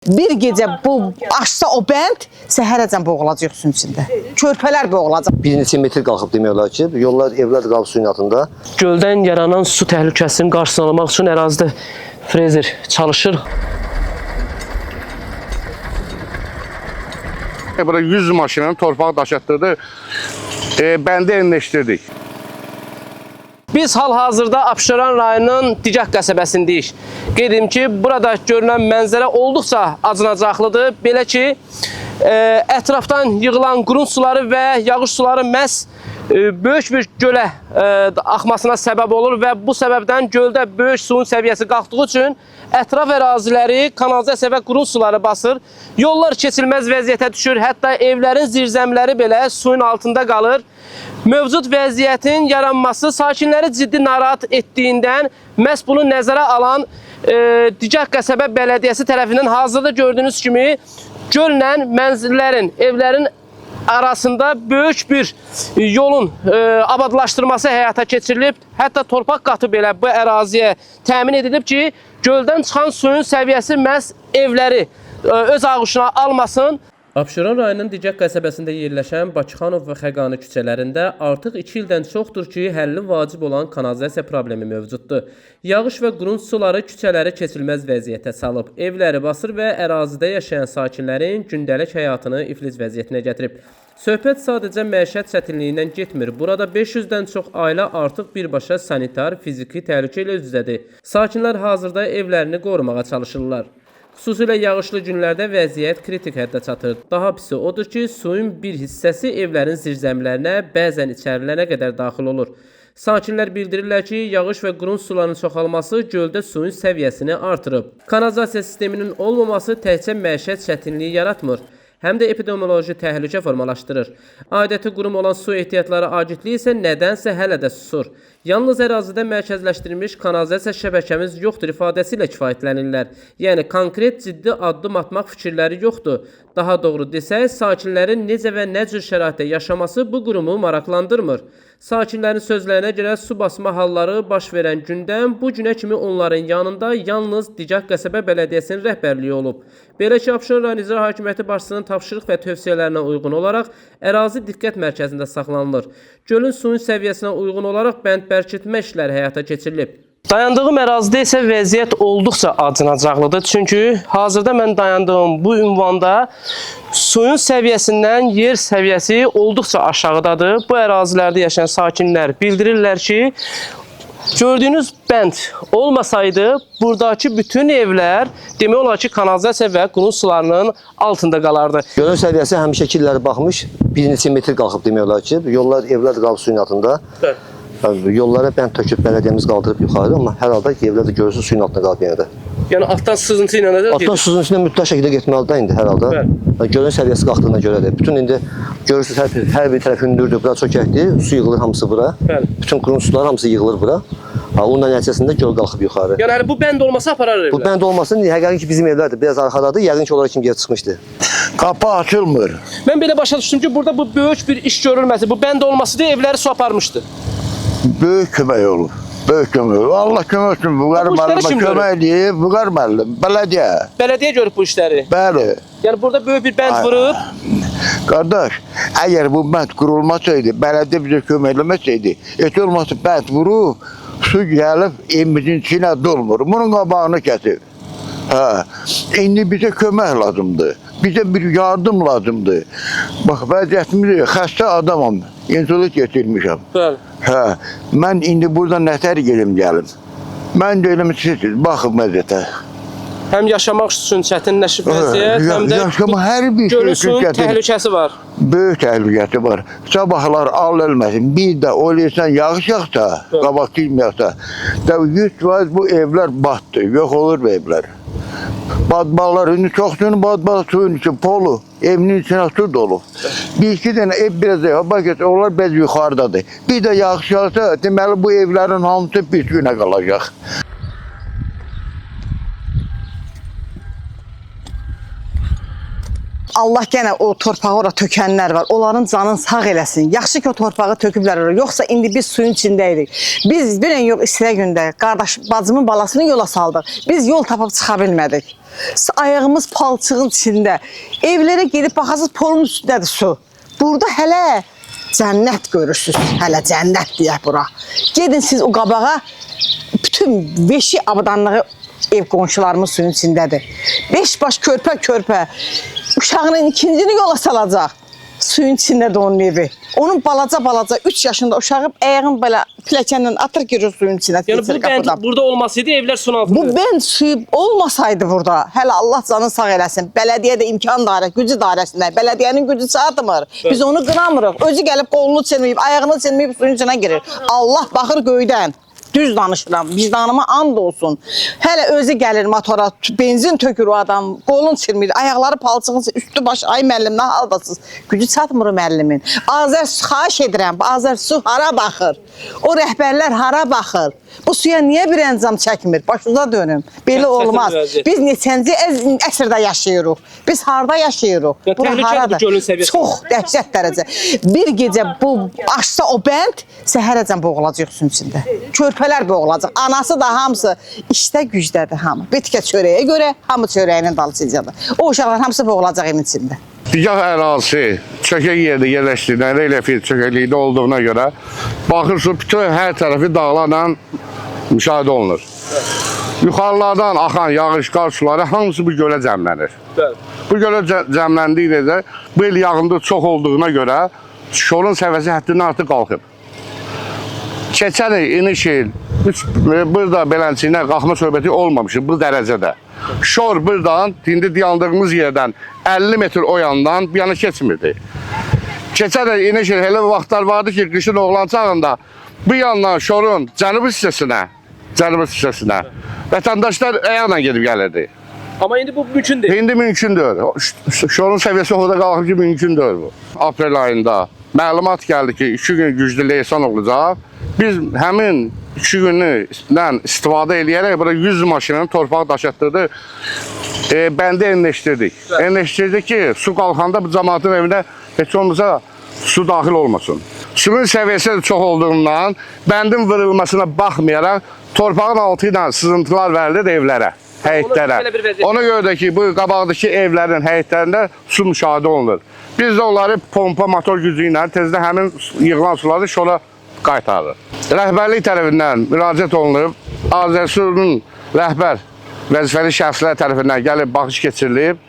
Bir gecə bu açsa o bənd səhərəcən boğulacaq suyun içində. Körpələr boğulacaq. Bir neçə metr qalxıb demək olar ki, yollar, evlər qalıb suyun altında. Göldən yaranan su təhlükəsinin qarşısını almaq üçün ərazidə frezer çalışır. Burada 100 maşının torpağı daşıtdırdı, bəndi enləşdirdik. Biz hal-hazırda Abşeron rayonunun Dicaq qəsəbəsindəyik. Qeyd edim ki, burada görünən mənzərə olduqca acınacaqlıdır. Belə ki, ətrafdan yığılan qurun suları və yağış suları məhz böyük bir gölə axmasına səbəb olur və bu səbəbdən göldə böyük suyun səviyyəsi qalxdığı üçün ətraf əraziləri kanalizasiya və qurun suları basır. Yollar keçilməz vəziyyətə düşür, hətta evlərin zirzəmləri belə suyun altında qalır. Mövcud vəziyyətin yaranması sakinləri ciddi narahat etdiyindən məhz bunu nəzərə alan Dicaq qəsəbə bələdiyyəsi tərəfindən hazırda gördüyünüz kimi göllə mənzillərin, evlərin arasında böyük bir yolun abadlaşdırması həyata keçirilib. Hətta torpaq qatı belə bu əraziyə təmin edilib ki, göldən çıxan suyun səviyyəsi məhz evləri öz ağuşuna almasın. Abşeron rayonunun Dicaq qəsəbəsində yerləşən Bakıxanov və Xəqani küçələrində artıq 2 ildən çoxdur ki, həlli vacib olan kanalizasiya problemi mövcuddur. Yağış və qurun suları küçələri keçilməz vəziyyətə salıb, evləri basır və ərazidə yaşayan sakinlərin gündəlik həyatını iflic vəziyyətinə gətirib. Söhbət sadəcə məişət çətinliyindən getmir. Burada 500-dən çox ailə artıq birbaşa sanitar, fiziki təhlükə ilə üz-üzədir. Sakinlər hazırda evlərini qorumağa çalışırlar. Xüsusilə yağışlı günlərdə vəziyyət kritik həddə çatır. Daha pisi odur ki, suyun bir hissəsi evlərin zirzəmilərinə, bəzən içərilərinə qədər daxil olur. Sakinlər bildirirlər ki, yağış və qurun sularının çoxalması göldə suyun səviyyəsini artırıb. Kanalizasiya sisteminin olmaması təkcə məişət çətinliyi yaratmır, həm də epidemioloji təhlükə formalaşdırır. Adəti qurum olan su ehtiyatları agentliyi isə nədənsə hələ də susur. Yalnız ərazidə mərkəzləşdirilmiş kanalizasiya şəbəkəmiz yoxdur ifadəsi ilə kifayətlənirlər. Yəni, konkret ciddi addım atmaq fikirləri yoxdur. Daha doğru desək, sakinlərin necə və nə cür şəraitdə yaşaması bu qurumu maraqlandırmır. Sakinlərin sözlərinə görə su basma halları baş verən gündən bu günə kimi onların yanında yalnız Dicaq qəsəbə bələdiyyəsinin rəhbərliyi olub. Belə ki, Abşeron rayon İcra Hakimiyyəti başçısının tapşırıq və tövsiyələrinə uyğun olaraq ərazi diqqət mərkəzində saxlanılır. Gölün suyun səviyyəsinə uyğun olaraq bənd bərkitmə işləri həyata keçirilib. Dayandığım ərazidə isə vəziyyət olduqca acınacaqlıdır. Çünki hazırda mən dayandığım bu ünvanda suyun səviyyəsindən yer səviyyəsi olduqca aşağıdadır. Bu ərazilərdə yaşayan sakinlər bildirirlər ki, gördüyünüz bənd olmasaydı, buradakı bütün evlər demək olar ki, kanalizasiya və qurun sularının altında qalardı. Gölün səviyyəsi həmişə ki illəri baxmış, bir neçə metr qalxıb demək olar ki, yollar, evlər qalıb suyun altında. Yollara bənd töküb bələdiyyəmiz qaldırıb yuxarı, amma hər halda evlər də görürsünüz suyun altında qalıb yenə də. Yəni altdan sızıntı ilə də altdan sızıntı ilə mütləq şəkildə getməlidir də indi hər halda. Gölün səviyyəsi qalxdığına görə də. Bütün indi görürsünüz hər bir tərəf hündürdür, bura çökəkdir, su yığılır hamısı bura. Bütün qurun sular hamısı yığılır bura. Ondan nəticəsində göl qalxıb yuxarı. Yəni bu bənd olmasa aparar evlər. Bu bənd olmasın, yəqin ki bizim evlərdir, biraz arxadadır, yəqin ki onlara kim gəlib çıxmışdı. Qapı açılmır. Mən belə başa düşdüm ki, burada bu böyük bir iş görülməsi, bu bənd olması deyə evləri su aparmışdı. Böyük kömək olur. Böyük kömək olur. Allah kömək olsun. Vüqar müəllimə kömək edib. Vüqar müəllim, bələdiyyə. Bələdiyyə görüb bu işləri. Bəli. Yəni burada böyük bir bənd vurub. Qardaş, əgər bu bənd qurulmasaydı, bələdiyyə bizə kömək eləməsəydi, heç olmasa bənd vurub, su gəlib evimizin içinə dolmur. Bunun qabağını kəsib. İndi bizə kömək lazımdır. Bizə bir yardım lazımdır. Bax, vəziyyətimiz xəstə adamam. İnsulit getirmişəm. Bəli. Mən indi buradan nətər gelim gəlim. Mən deyiləm siz, baxın vəziyyətə. Həm yaşamaq üçün çətinləşib vəziyyət, həm də gölün suyun təhlükəsi var. Böyük təhlükəsi var. Sabahlar al ölməsin. Bir də olursan yağış yağsa, qabaq kilməyəsə, 100% bu evlər batdı, yox olur bu evlər. Badballar, indi çoxsun badbal suyun içi, polu, evinin içine su dolu. Bir iki dənə ev biraz bakın, onlar biraz yuxarıdadır. Bir də yağış yağsa, deməli bu evlərin hamısı bir günə qalacaq. Allah gene o torpağı ora tökənlər var. Onların canını sağ eləsin. Yaxşı ki o torpağı töküblər ora. Yoxsa indi biz suyun içindəydik. Biz bir gün yox istilə gündə qardaş bacımın balasını yola saldıq. Biz yol tapıb çıxa bilmədik. Ayağımız palçığın içində. Evlərə gedib baxasınız, polun üstündədir su. Burada hələ cənnət görürsünüz. Hələ cənnət deyək bura. Gedin siz o qabağa, bütün beşi abadanlığı ev qonşularımız suyun içindədir. 5 baş körpə. Uşağının ikincini yola salacaq. Suyun içindədir onun evi. Onun balaca 3 yaşında uşağı ayağın belə piləkənlə atır girir suyun içinə. Yəni bu bənd burada olmasaydı evlər suyun altında. Bu bənd suyu olmasaydı burada, hələ Allah canını sağ eləsin. Bələdiyyə də imkan dairə, gücü dairəsində. Bələdiyyənin gücü çatmır. Biz onu qınamırıq. Özü gəlib qolunu çirməyib, ayağını çirməyib suyun içinə girir. Allah baxır göydən. Düz danışıram, vicdanıma and olsun. Hələ özü gəlir motora, benzin tökür o adam, qolun çirmir, ayaqları palçığın, üstü baş, ay müəllim, nə haldasınız? Gücü çatmır müəllimin. Azər, xahiş edirəm, Azər su hara baxır? O rəhbərlər hara baxır? Bu suya niyə bir əncam çəkmir? Başınıza dönüm. Belə olmaz. Biz neçənci əsrdə yaşayırıq? Biz harda yaşayırıq? Bura haradır? Çox dəhşət dərəcə. Bir gecə bu açsa o bənd, səhərəcən boğulacaq suyun içində. Körpələr boğulacaq. Anası da hamısı işdə gücdədir hamı. Bitkə çörəyə görə hamı çörəyinin dalısıcadır. O uşaqlar hamısı boğulacaq evin içində. Digah ərazisi çökək yerdə yerləşdirilən relyefli çökəklikdə olduğuna görə baxırsınız, bütün hər tərəfi dağlarla müşahidə olunur. Yuxarılardan axan yağış, qar suları hamısı bu gölə cəmlənir. Bu gölə cəmləndikdə də bu il yağıntı çox olduğuna görə şorun səviyyəsi həddindən artıq qalxıb. Keçən il, iniş il, burada belənciyinə qalxma söhbəti olmamışdı bu dərəcədə. Şor buradan, indi dayandığımız yerdən 50 metr o yandan bir yana keçmirdi. Keçən il, iniş il elə vaxtlar vardı ki, qışın oğlan çağında bu yandan şorun cənubi hissəsinə vətəndaşlar ayaqla gedib gəlirdi. Amma indi bu mümkündür. İndi mümkündür. Şorun səviyyəsi o da qalxıb ki, mümkündür bu. Aprel ayında məlumat gəldi ki, 2 gün güclü leysan olacaq. Biz həmin 2 gündən istifadə eləyərək burada 100 maşının torpağı daşıtdırdı. Bəndi enleşdirdik. Enleşdirdik ki, su qalxanda bu cəmaatın evinə heç olmasa su daxil olmasın. Suyun səviyyəsi çox olduğundan bəndin vırılmasına baxmayaraq torpağın altı ilə sızıntılar verilir evlərə, həyətlərə. Ona görə də ki, bu qabaqdakı evlərin həyətlərində su müşahidə olunur. Biz də onları pompa motor gücü ilə tezdə həmin yığılan suları şora qaytarır. Rəhbərlik tərəfindən müraciət olunub, Azərsunun rəhbər vəzifəli şəxslər tərəfindən gəlib baxış keçirilib.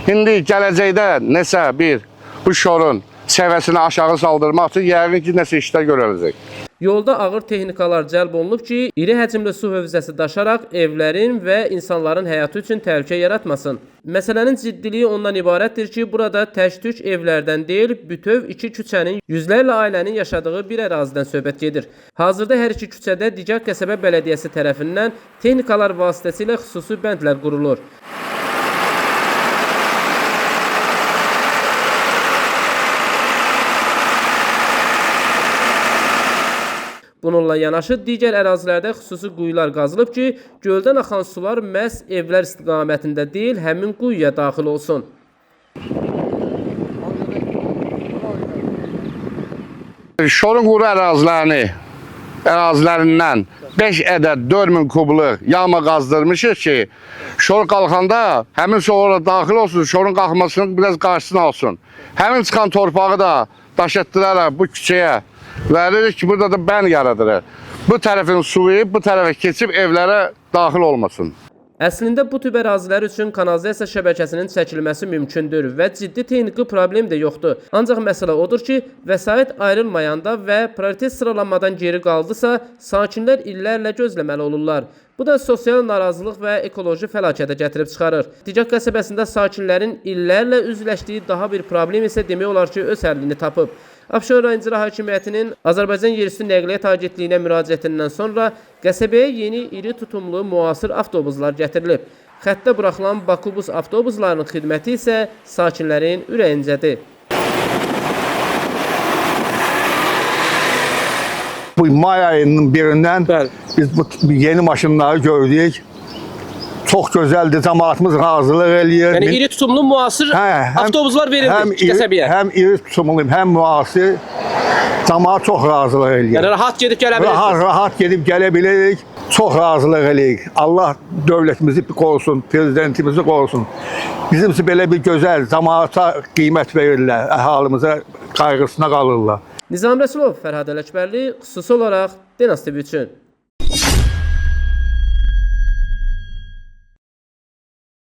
İndi gələcəkdə nəsə bir bu şorun səviyyəsini aşağı saldırmaq üçün yəqin ki, nəsə işlər görüləcək. Yolda ağır texnikalar cəlb olunub ki, iri həcmli su hövzəsi daşaraq evlərin və insanların həyatı üçün təhlükə yaratmasın. Məsələnin ciddiliyi ondan ibarətdir ki, burada tək-tük evlərdən deyil, bütöv 2 küçənin yüzlərlə ailənin yaşadığı bir ərazidən söhbət gedir. Hazırda hər iki küçədə Digah qəsəbə bələdiyyəsi tərəfindən texnikalar vasitəsilə xüsusi bəndlər qurulur. Bununla yanaşı digər ərazilərdə xüsusi quyular qazılıb ki, göldən axan sular məhz evlər istiqamətində deyil, həmin quyuya daxil olsun. Şorun quru ərazilərindən 5 ədəd 4000 kubluq yağma qazdırmışıq ki, şor qalxanda həmin su orada daxil olsun, şorun qalxmasının biraz qarşısını alsın. Həmin çıxan torpağı da daşıtdıraraq bu küçəyə veririk ki, burada da bənd yaradırır. Bu tərəfin suyu bu tərəfə keçib evlərə daxil olmasın. Əslində bu tüp ərazilər üçün kanalizasiya şəbəkəsinin çəkilməsi mümkündür və ciddi texniki problem də yoxdur. Ancaq məsələ odur ki, vəsait ayrılmayanda və prioritet sıralanmadan geri qaldısa, sakinlər illərlə gözləməli olurlar. Bu da sosial narazılıq və ekoloji fəlakətə gətirib çıxarır. Digah qəsəbəsində sakinlərin illərlə üzləşdiyi daha bir problem isə demək olar ki, öz həllini tapıb. Abşeron rayon İcra Hakimiyyətinin Azərbaycan Yerüstü Nəqliyyat Agentliyinə müraciətindən sonra qəsəbəyə yeni iri tutumlu müasir avtobuslar gətirilib. Xəttə buraxılan Bakubus avtobuslarının xidməti isə sakinlərin ürəyincədir. Bu may ayının birindən biz bu yeni maşınları gördük. Çox gözəldir, cəmaatımız razılıq eləyir. Yəni iri tutumlu müasir avtobuslar verildi qəsəbəyə. Həm iri tutumlu, həm müasir. Cəmaat çox razılıq eləyir. Yəni rahat gedib gələ bilirsiniz. Rahat gedib gələ bilirik. Çox razılıq eləyirik. Allah dövlətimizi qorusun, prezidentimizi qorusun. Bizim üçün belə bir gözəl cəmaata qiymət verirlər, əhalimizə qayğısına qalırlar. Nizami Rəsulov, Fərhad Ələkbərli, xüsusi olaraq Denas TV üçün.